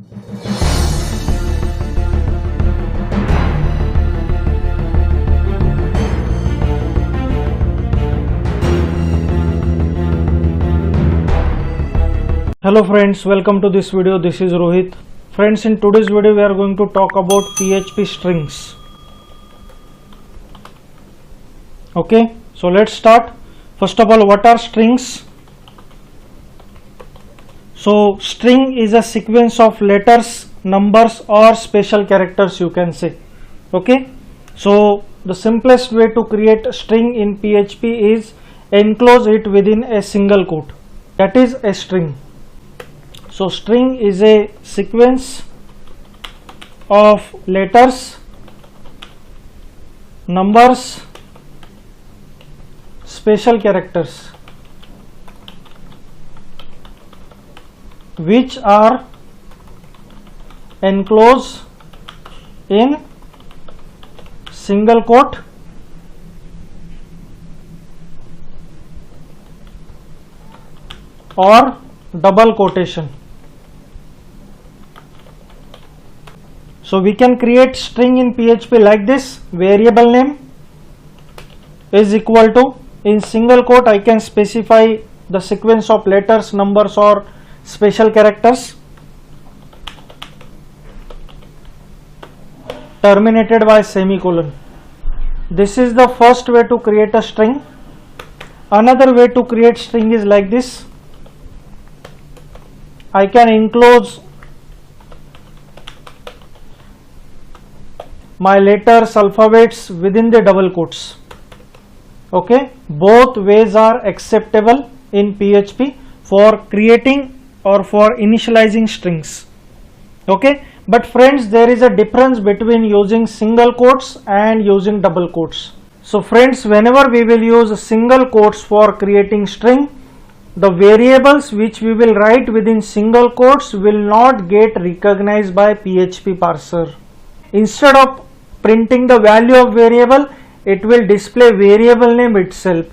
Hello friends, welcome to this video. This is Rohit. Friends, in today's video we are going to talk about PHP strings. Okay, so let's start. First of all, what are strings? So string is a sequence of letters, numbers or special characters, you can say. Okay, so the simplest way to create a string in PHP is enclose it within a single quote. That is a string. So string is a sequence of letters, numbers, special characters which are enclosed in single quote or double quotation. So we can create string in PHP like this. Variable name is equal to, in single quote I can specify the sequence of letters, numbers or special characters terminated by semicolon. This is the first way to create a string. Another way to create string is like this. I can enclose my letters, alphabets within the double quotes. Okay, both ways are acceptable in PHP for creating or for initializing strings. Okay, but friends, there is a difference between using single quotes and using double quotes. So friends, whenever we will use single quotes for creating string, the variables which we will write within single quotes will not get recognized by PHP parser. Instead of printing the value of variable, it will display variable name itself,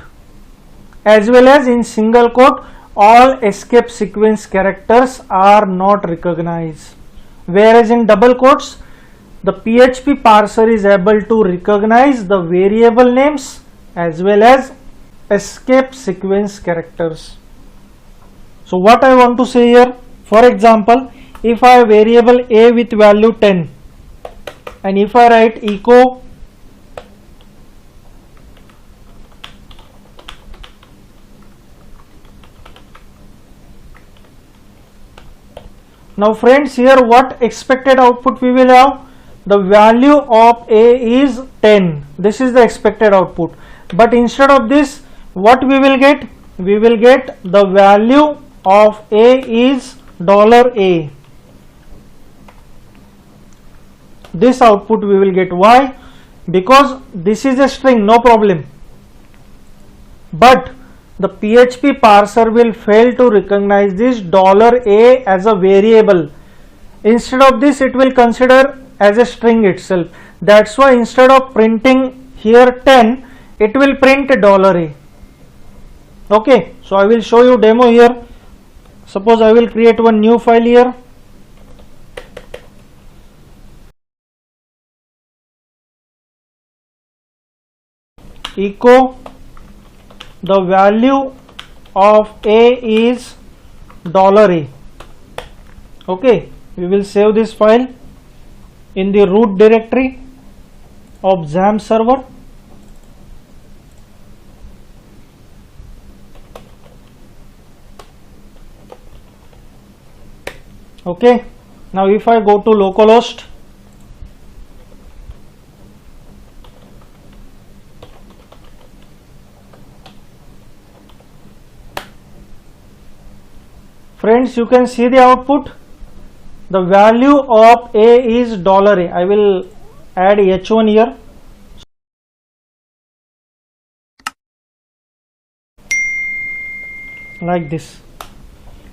as well as in single quote all escape sequence characters are not recognized, whereas in double quotes the PHP parser is able to recognize the variable names as well as escape sequence characters. So what I want to say here, for example, if I have variable a with value 10 and if I write echo now friends, here what expected output we will have? The value of a is 10. This is the expected output. But instead of this, what we will get? We will get the value of a is $a. This output we will get. Why? Because this is a string, no problem. But the PHP parser will fail to recognize this $a as a variable. Instead of this, it will consider as a string itself. That's why instead of printing here 10, it will print $a. Okay, so I will show you demo here. Suppose I will create one new file here. Echo the value of a is $a. Okay, we will save this file in the root directory of XAMPP server. Okay, now if I go to localhost, friends, you can see the output. The value of a is $a. I will add h1 here. Like this.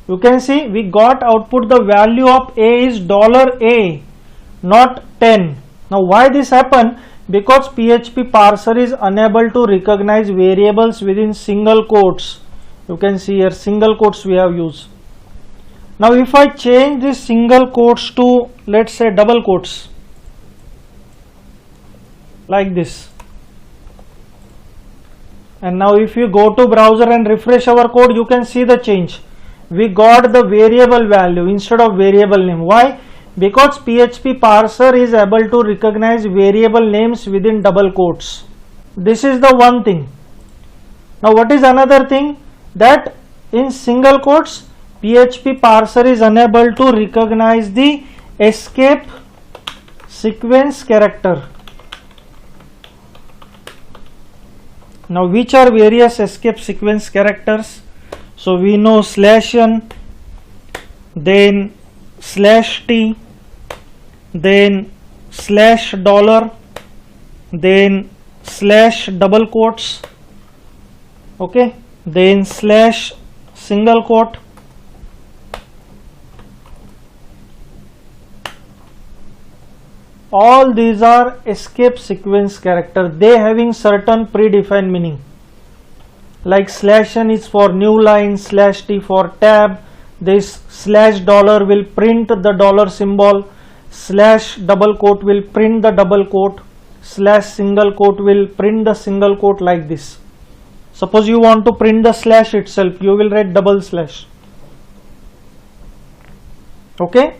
You can see we got output the value of a is $a, not 10. Now why this happened? Because PHP parser is unable to recognize variables within single quotes. You can see here single quotes we have used. Now if I change this single quotes to, let's say, double quotes like this, and now if you go to browser and refresh our code, you can see the change. We got the variable value instead of variable name. Why? Because PHP parser is able to recognize variable names within double quotes. This is the one thing. Now what is another thing? That in single quotes, PHP parser is unable to recognize the escape sequence character. Now which are various escape sequence characters? So we know /n, then /t, then $, then /double quotes, okay, then /single quote. All these are escape sequence character. They having certain predefined meaning. Like /n is for new line, /t for tab. This $, will print the dollar symbol. /double quote will print the double quote. /single quote will print the single quote, like this. Suppose you want to print the slash itself, you will write double slash. Okay.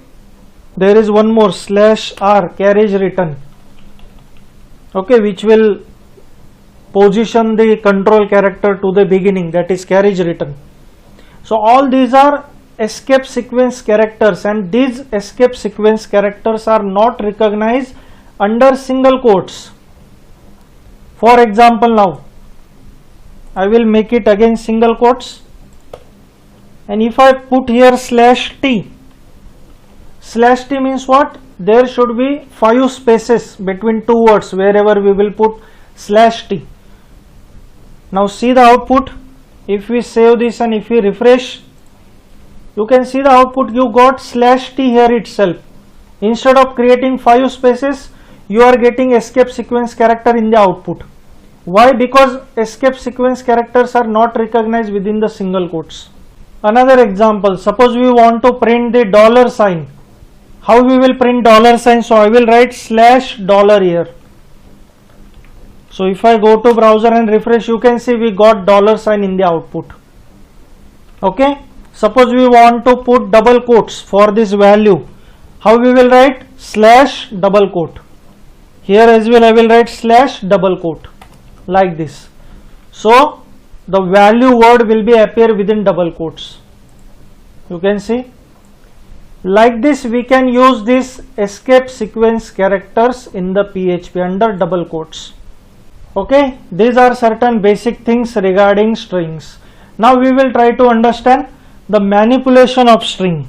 There is one more /r, carriage return, okay, which will position the control character to the beginning, that is carriage return. So all these are escape sequence characters, and these escape sequence characters are not recognized under single quotes. For example, now I will make it again single quotes, and if I put here /t, /t means what? There should be 5 spaces between two words wherever we will put /t. Now see the output. If we save this and if we refresh, you can see the output. You got /t here itself. Instead of creating 5 spaces, you are getting escape sequence character in the output. Why? Because escape sequence characters are not recognized within the single quotes. Another example, suppose we want to print the $sign. How we will print $sign? So I will write $$ here. So if I go to browser and refresh, you can see we got $sign in the output. Okay. Suppose we want to put double quotes for this value. How we will write? /double quote. Here as well I will write /double quote, like this. So the value word will be appear within double quotes. You can see. Like this we can use this escape sequence characters in the PHP under double quotes. Okay, these are certain basic things regarding strings. Now we will try to understand the manipulation of string,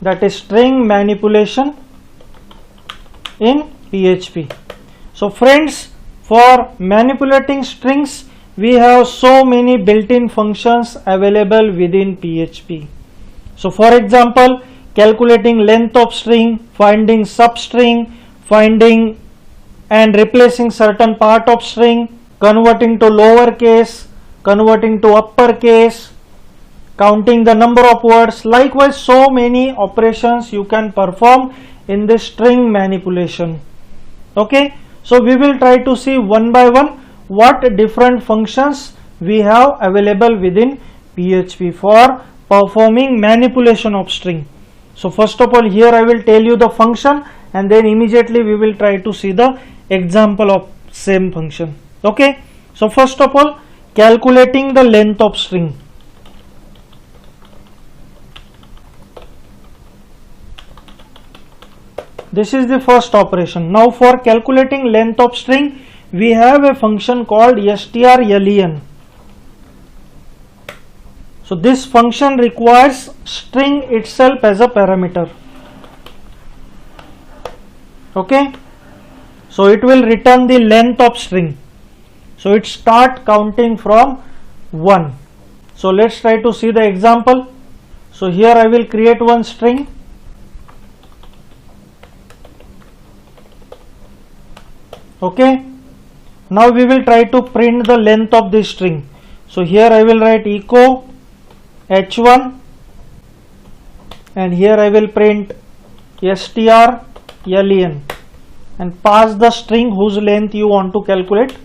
that is string manipulation in PHP. So friends, for manipulating strings we have so many built-in functions available within PHP. So for example, calculating length of string, finding substring, finding and replacing certain part of string, converting to lowercase, converting to uppercase, counting the number of words. Likewise, so many operations you can perform in this string manipulation. Okay, so we will try to see one by one what different functions we have available within PHP for performing manipulation of string. So first of all, here I will tell you the function, and then immediately we will try to see the example of same function. Okay, so first of all, calculating the length of string. This is the first operation. Now for calculating length of string, we have a function called strlen. So this function requires string itself as a parameter. Okay, so it will return the length of string. So it start counting from 1. So let's try to see the example. So here I will create one string. Okay, now we will try to print the length of this string. So here I will write echo h1 and here I will print strlen and pass the string whose length you want to calculate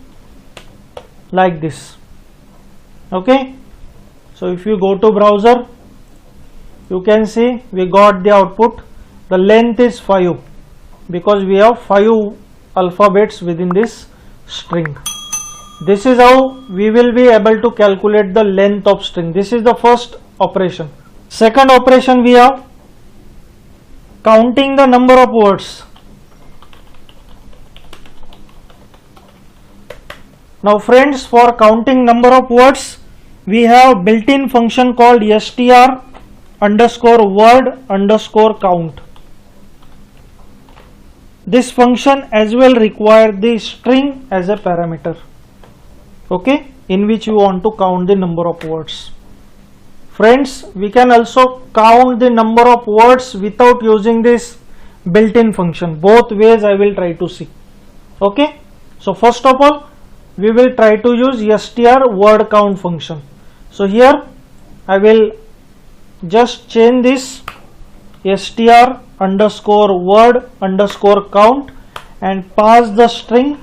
like this. Okay, so if you go to browser, you can see we got the output. The length is 5 because we have 5 alphabets within this string. This is how we will be able to calculate the length of string. This is the first operation. Second operation, we have counting the number of words. Now friends, for counting number of words, we have built-in function called str underscore word underscore count. This function as well require the string as a parameter, okay, in which you want to count the number of words. Friends, we can also count the number of words without using this built-in function. Both ways I will try to see. Okay, so first of all, we will try to use str word count function. So here I will just change this str underscore word underscore count and pass the string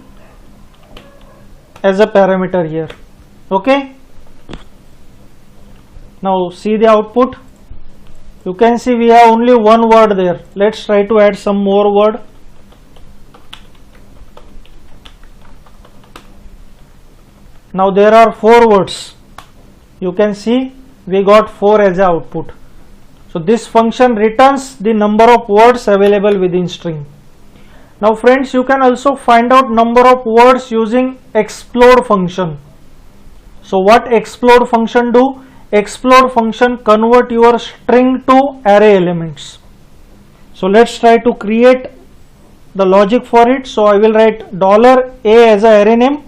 as a parameter here. Okay, now see the output. You can see we have only one word there. Let's try to add some more word. Now there are 4 words. You can see we got 4 as a output. So this function returns the number of words available within string. Now friends, you can also find out number of words using explode function. So what explode function do? Explode function convert your string to array elements. So let's try to create the logic for it. So I will write $a as a array name,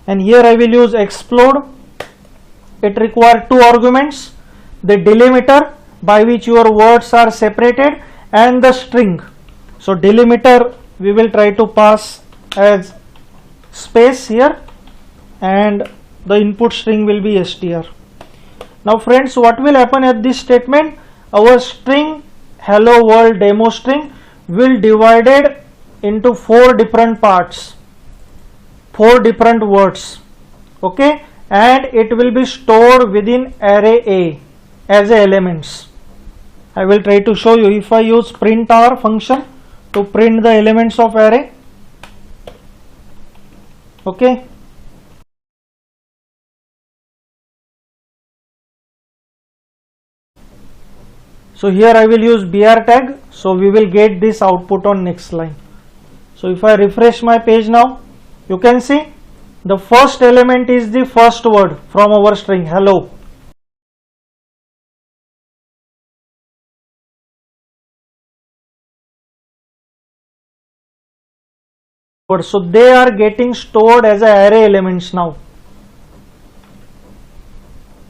and here I will use explode. It requires 2 arguments, the delimiter by which your words are separated and the string. So delimiter we will try to pass as space here, and the input string will be str. Now friends, what will happen at this statement? Our string hello world demo string will divided into 4 different parts, 4 different words, okay, and it will be stored within array A as elements. I will try to show you. If I use print r function to print the elements of array, okay, so here I will use br tag, so we will get this output on next line. So if I refresh my page now, you can see the first element is the first word from our string hello. So they are getting stored as array elements now.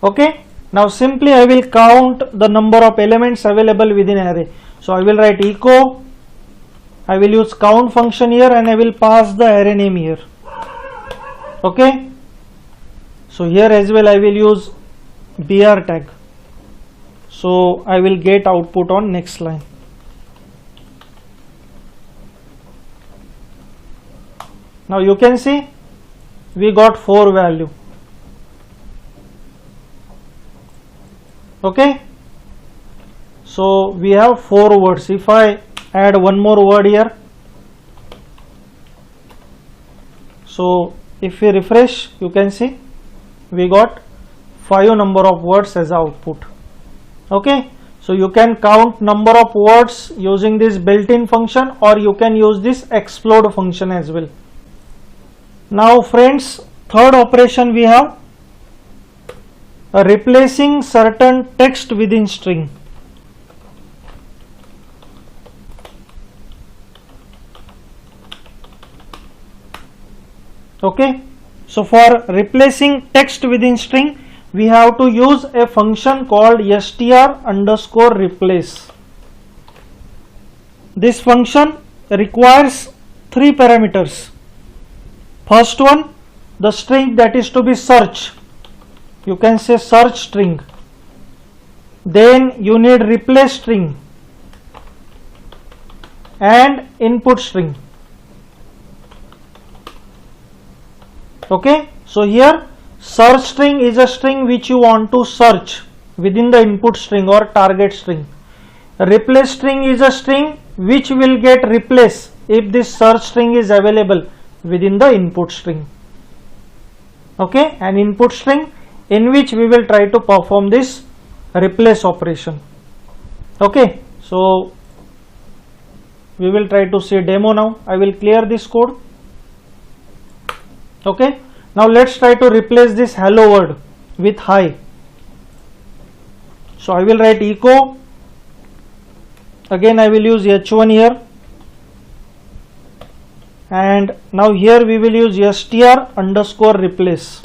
Okay, now simply I will count the number of elements available within array. So I will write echo, I will use count function here, and I will pass the array name here. Okay, so here as well I will use br tag, so I will get output on next line. Now you can see we got 4 value. Okay, so we have 4 words. If I add one more word here, so if we refresh, you can see we got 5 number of words as output. Okay, so you can count number of words using this built-in function, or you can use this explode function as well. Now friends, third operation we have replacing certain text within string. Okay, so for replacing text within string, we have to use a function called str underscore replace. This function requires 3 parameters. First one, the string that is to be search, you can say search string. Then you need replace string, and input string. Okay, so here search string is a string which you want to search within the input string or target string. Replace string is a string which will get replaced if this search string is available within the input string. Okay, an input string in which we will try to perform this replace operation. Okay, so we will try to see demo now. I will clear this code. Okay, now let's try to replace this hello word with hi. So I will write echo. Again I will use h1 here, and now here we will use str underscore replace.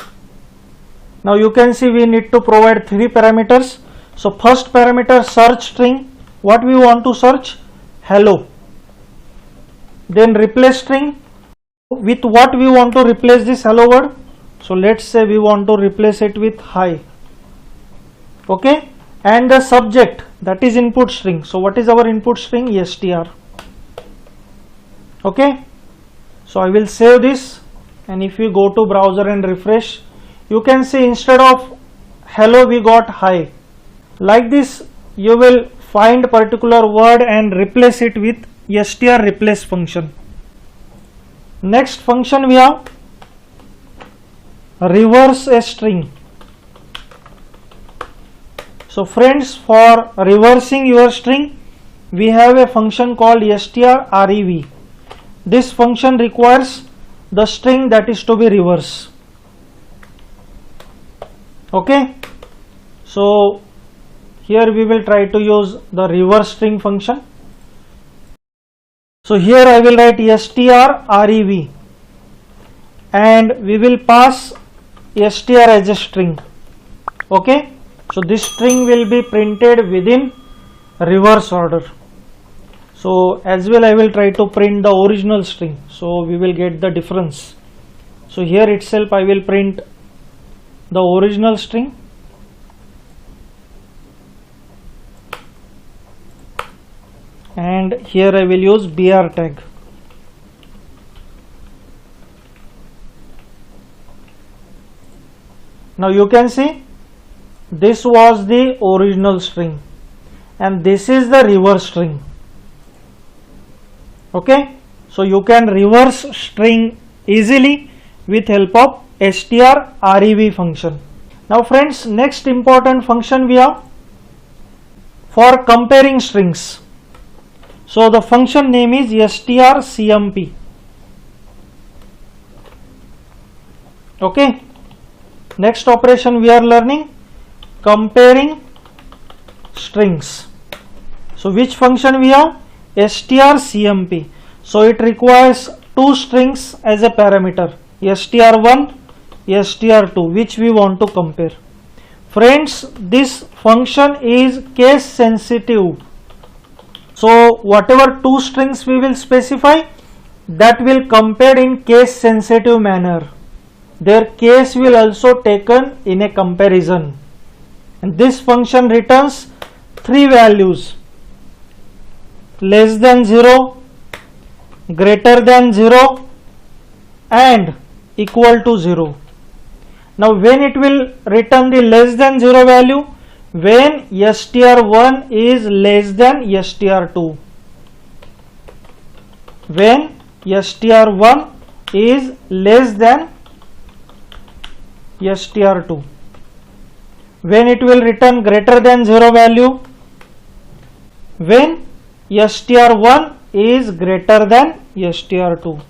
Now you can see we need to provide three parameters. So first parameter search string, what we want to search? Hello. Then replace string, with what we want to replace this hello word? So let's say we want to replace it with hi. Okay, and the subject, that is input string. So what is our input string? str. Okay, so I will save this, and if you go to browser and refresh, you can see instead of hello we got hi. Like this you will find particular word and replace it with str replace function. Next function we have reverse a string. So friends, for reversing your string we have a function called strrev. This function requires the string that is to be reversed. Okay, so here we will try to use the reverse string function. So here I will write strrev and we will pass str as a string. Okay, so this string will be printed within reverse order. So as well I will try to print the original string, so we will get the difference. So here itself I will print the original string, and here I will use br tag. Now you can see this was the original string and this is the reverse string. Okay, so you can reverse string easily with help of strrev function. Now friends, next important function we have for comparing strings. So the function name is strcmp. Okay, next operation we are learning comparing strings. So which function we have? strcmp. So it requires two strings as a parameter, str1, str2, which we want to compare. Friends, this function is case sensitive. So whatever two strings we will specify, that will compare in case sensitive manner. Their case will also taken in a comparison. And this function returns three values: less than 0, greater than 0 and equal to 0. Now when it will return the less than 0 value? When str1 is less than str2. When str1 is less than str2. When it will return greater than 0 value? When str1 is greater than str2.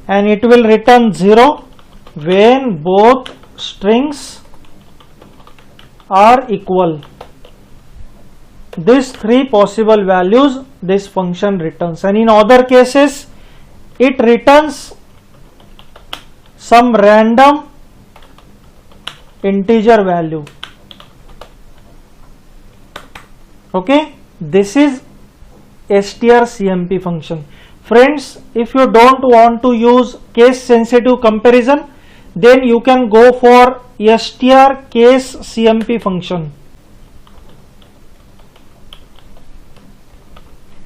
And it will return 0 when both strings are equal. These three possible values this function returns, and in other cases it returns some random integer value. Okay, this is strcmp function. Friends, if you don't want to use case sensitive comparison, then you can go for str case CMP function.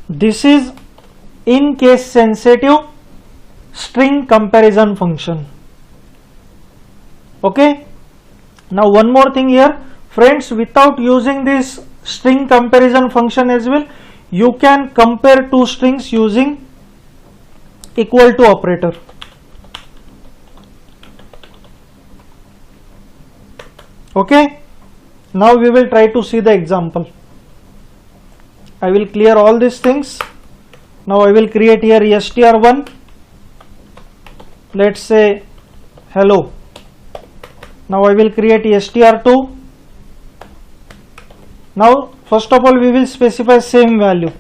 This is in case sensitive string comparison function. Okay. Now one more thing here, friends, without using this string comparison function as well, you can compare two strings using equal to operator. Okay. Now we will try to see the example. I will clear all these things. Now I will create here str1. Let's say hello. Now I will create str2. Now first of all we will specify same value,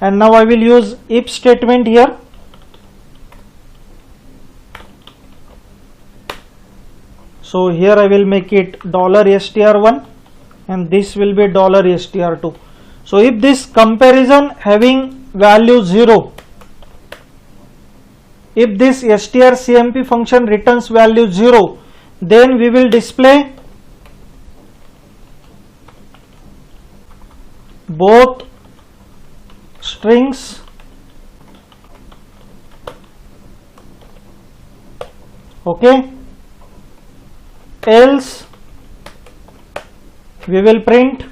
and now I will use if statement here. So here I will make it $str1 and this will be $str2. So if this comparison having value 0, if this strcmp function returns value 0, then we will display both strings okay, else we will print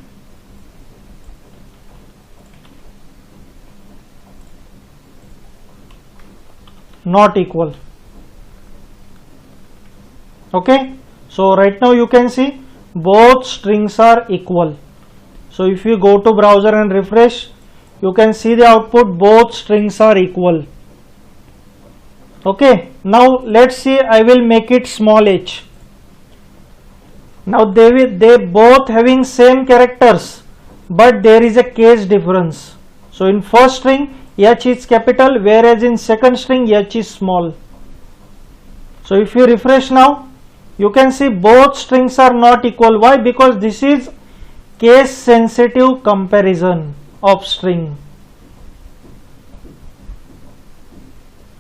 not equal. Okay, so right now you can see both strings are equal. So if you go to browser and refresh, you can see the output, both strings are equal. Okay, now let's see, I will make it small h. Now they both having same characters, but there is a case difference. So in first string h is capital, whereas in second string h is small. So if you refresh now, you can see both strings are not equal. Why? Because this is case sensitive comparison of string.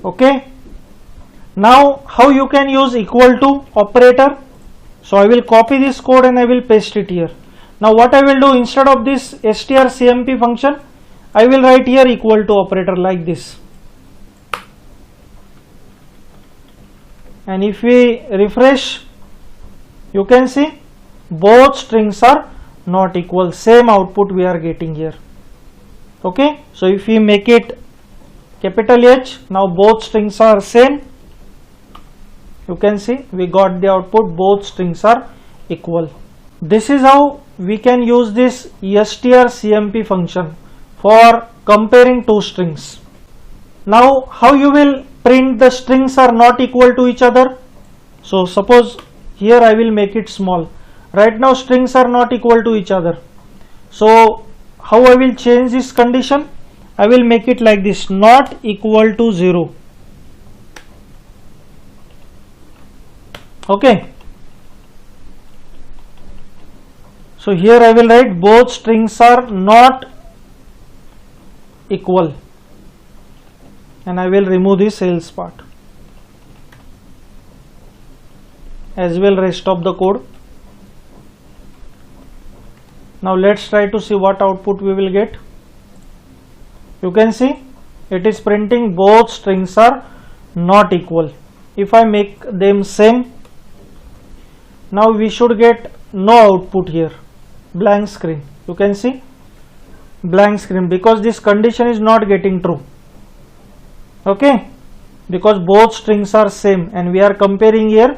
Okay. Now how you can use equal to operator? So I will copy this code and I will paste it here. Now what I will do, instead of this strcmp function, I will write here equal to operator like this. And if we refresh, you can see both strings are not equal, same output we are getting here. Okay, so if we make it capital H, now both strings are same. You can see we got the output, both strings are equal. This is how we can use this strcmp function for comparing two strings. Now how you will print the strings are not equal to each other? So suppose here I will make it small. Right now strings are not equal to each other. So how I will change this condition? I will make it like this, not equal to 0. Okay. So here I will write both strings are not equal, and I will remove this else part as well rest of the code. Now let's try to see what output we will get. You can see it is printing both strings are not equal. If I make them same, now we should get no output here, blank screen. You can see blank screen because this condition is not getting true. Okay, because both strings are same and we are comparing here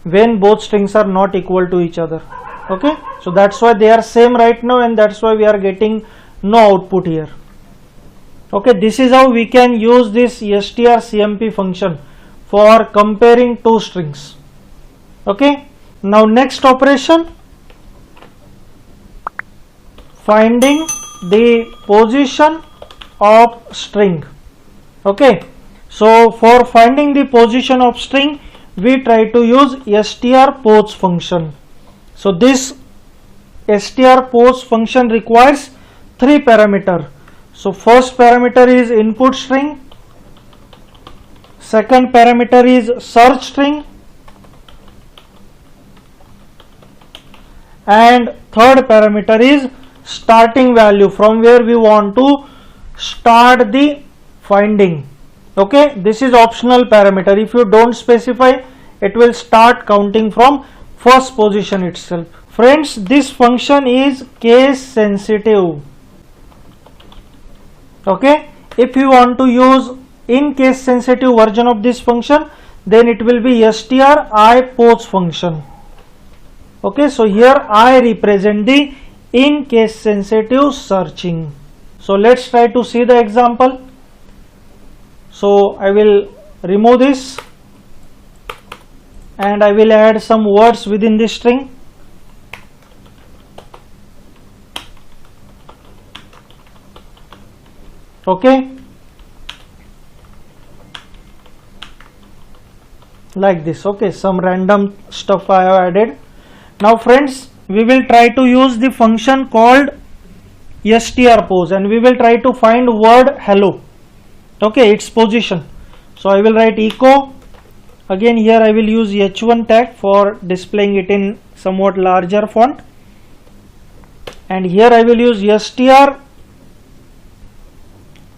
when both strings are not equal to each other. Okay, so that's why they are same right now, and that's why we are getting no output here. Okay, this is how we can use this strcmp function for comparing two strings. Okay, now next operation, finding the position of string. Okay, so for finding the position of string, we try to use strpoz function. So this strpoz function requires 3 parameters. So first parameter is input string, second parameter is search string, and third parameter is starting value, from where we want to start the finding. Okay, this is optional parameter. If you don't specify, it will start counting from first position itself. Friends, this function is case sensitive. Okay, if you want to use in case sensitive version of this function, then it will be str I pose function. Okay, so here I represent the in case sensitive searching. So let's try to see the example. So I will remove this and I will add some words within this string. Okay, like this. Okay, some random stuff I have added. Now friends, we will try to use the function called strpose and we will try to find word hello. Okay, its position. So I will write echo. Again here I will use h1 tag for displaying it in somewhat larger font, and here I will use str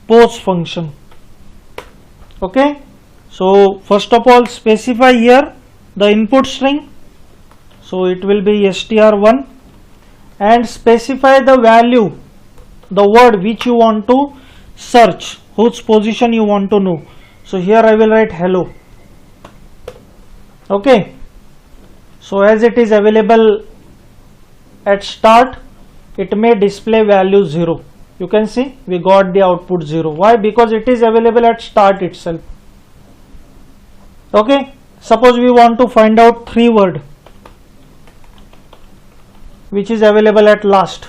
pose function. Okay, so first of all specify here the input string, so it will be str1, and specify the value, the word which you want to search, whose position you want to know. So here I will write hello. Okay, so as it is available at start, it may display value 0. You can see we got the output 0. Why? Because it is available at start itself. Okay, suppose we want to find out 3 word which is available at last.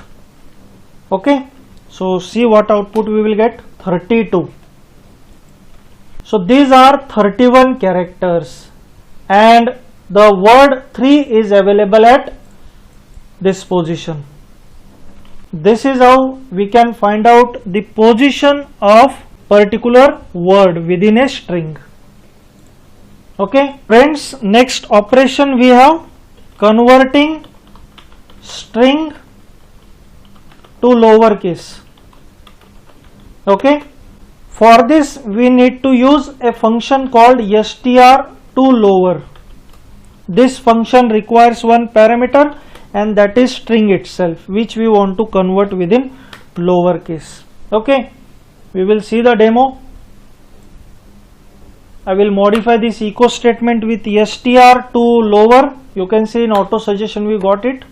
Okay, so see what output we will get, 32. So these are 31 characters and the word 3 is available at this position. This is how we can find out the position of particular word within a string. Okay friends, next operation we have converting string to lowercase. Okay, for this we need to use a function called str to lower. This function requires one parameter and that is string itself, which we want to convert within lowercase. Okay, we will see the demo. I will modify this echo statement with str to lower. You can see in auto suggestion we got it.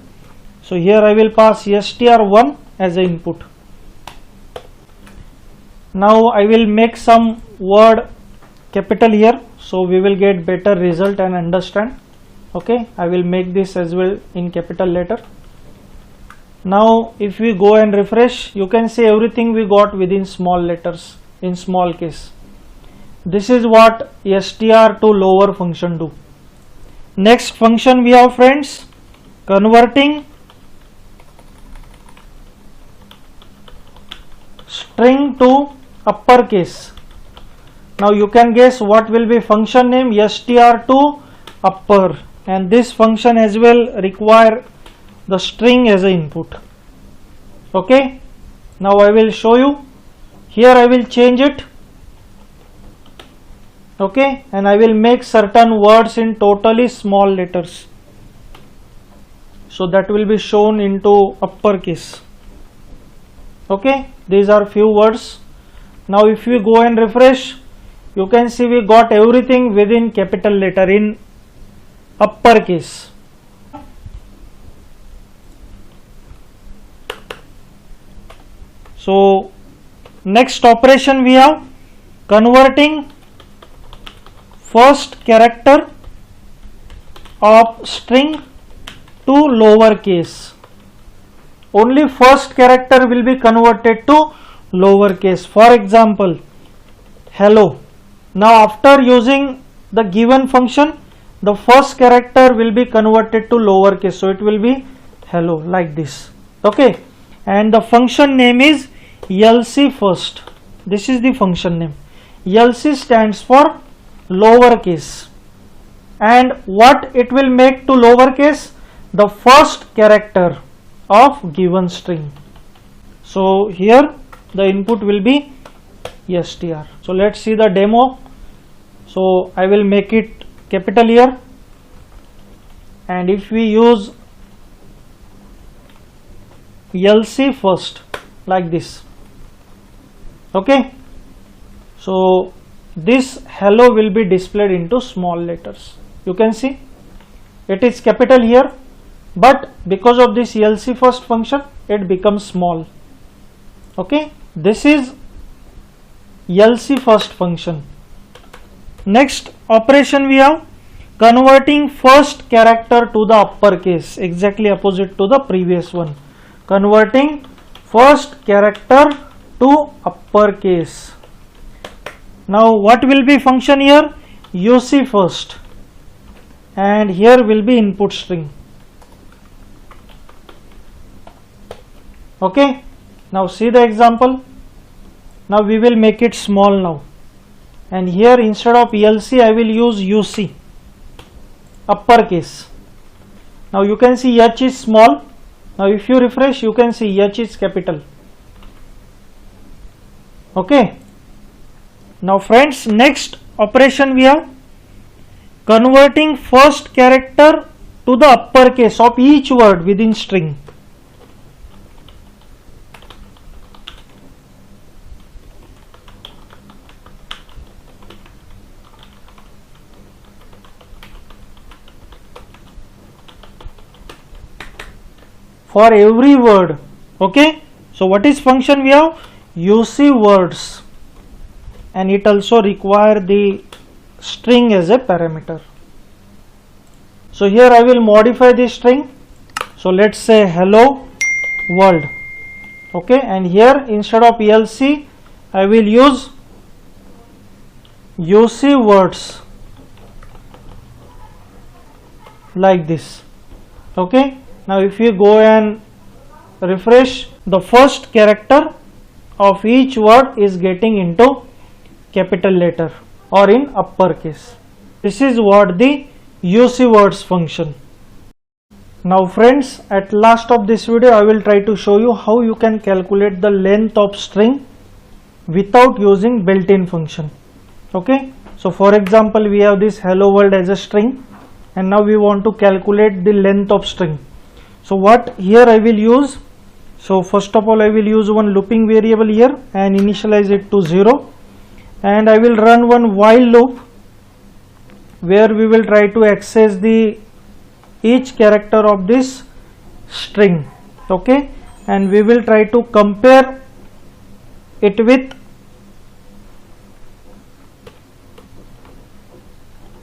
So here I will pass str1 as an input. Now I will make some word capital here, so we will get better result and understand. Okay, I will make this as well in capital letter. Now if we go and refresh, you can see everything we got within small letters in small case. This is what str to lower function do. Next function we have friends, converting string to uppercase. Now you can guess what will be function name, str to upper, and this function as well require the string as an input. Okay, now I will show you. Here I will change it. Okay, and I will make certain words in totally small letters, so that will be shown into uppercase. Okay, these are few words. Now if we go and refresh, you can see we got everything within capital letter in uppercase. So next operation we have converting first character of string to lowercase. Only first character will be converted to lowercase. For example, hello. Now after using the given function, the first character will be converted to lowercase, so it will be hello, like this. Okay, and the function name is lc first. This is the function name. lc stands for lowercase, and what it will make to lowercase, the first character of given string. So here the input will be str. So let's see the demo. So I will make it capital here, and if we use LC first like this, okay, so this hello will be displayed into small letters. You can see it is capital here, but because of this LC first function it becomes small. Okay, this is LC first function. Next operation we have converting first character to the uppercase, exactly opposite to the previous one. Converting first character to uppercase. Now what will be function here? UC first, and here will be input string. Okay, now see the example. Now we will make it small now, and here instead of LC I will use UC, uppercase. Now you can see H is small. Now if you refresh, you can see H is capital. Okay. Now friends, next operation we have converting first character to the uppercase of each word within string. For every word. Okay, so what is function we have? UC words, and it also require the string as a parameter. So here I will modify this string. So let's say hello world. Okay, and here instead of LC I will use UC words like this. Okay, now if you go and refresh, the first character of each word is getting into capital letter or in uppercase. This is what the UC words function. Now friends, at last of this video I will try to show you how you can calculate the length of string without using built-in function. Okay, so for example we have this hello world as a string, and now we want to calculate the length of string. So what here I will use? So first of all I will use one looping variable here and initialize it to 0, and I will run one while loop where we will try to access the each character of this string. Okay, and we will try to compare it with,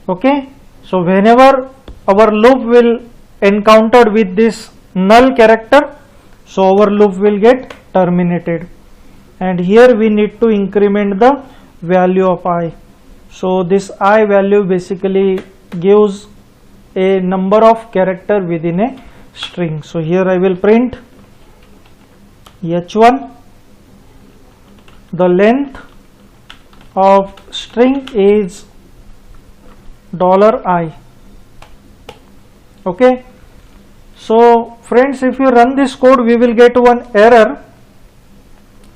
okay, so whenever our loop will encountered with this null character, so our loop will get terminated, and here we need to increment the value of I. So this I value basically gives a number of character within a string. So here I will print H1, the length of string is $I. Okay, so friends, if you run this code we will get one error.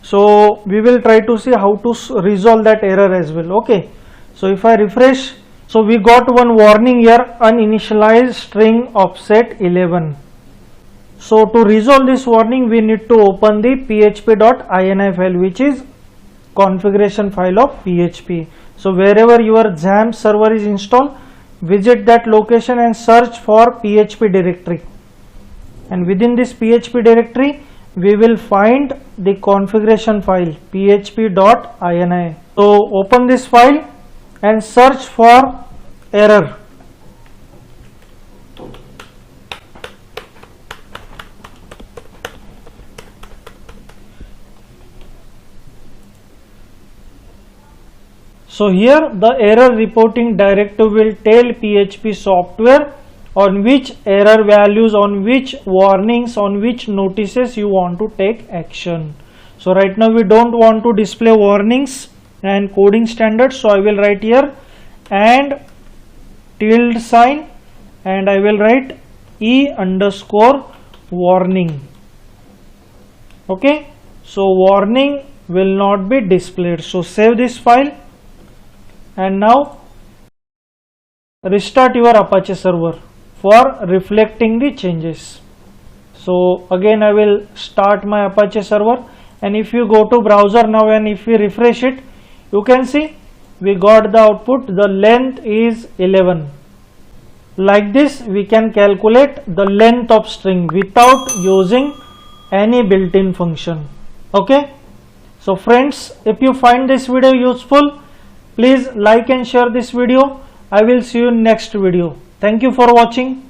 So we will try to see how to resolve that error as well. Okay, so if I refresh, so we got one warning here, uninitialized string offset 11. So to resolve this warning we need to open the php.ini file, which is configuration file of PHP. So wherever your XAMPP server is installed, visit that location and search for PHP directory, and within this PHP directory we will find the configuration file php.ini. So open this file and search for error. So here the error reporting directive will tell PHP software on which error values, on which warnings, on which notices you want to take action. So right now we don't want to display warnings and coding standards, so I will write here and tilde sign, and I will write e_warning. Okay, so warning will not be displayed. So save this file and now restart your Apache server for reflecting the changes. So again I will start my Apache server, and if you go to browser now and if we refresh it, you can see we got the output, the length is 11. Like this we can calculate the length of string without using any built-in function. Okay, so friends, if you find this video useful, please like and share this video. I will see you in next video. Thank you for watching.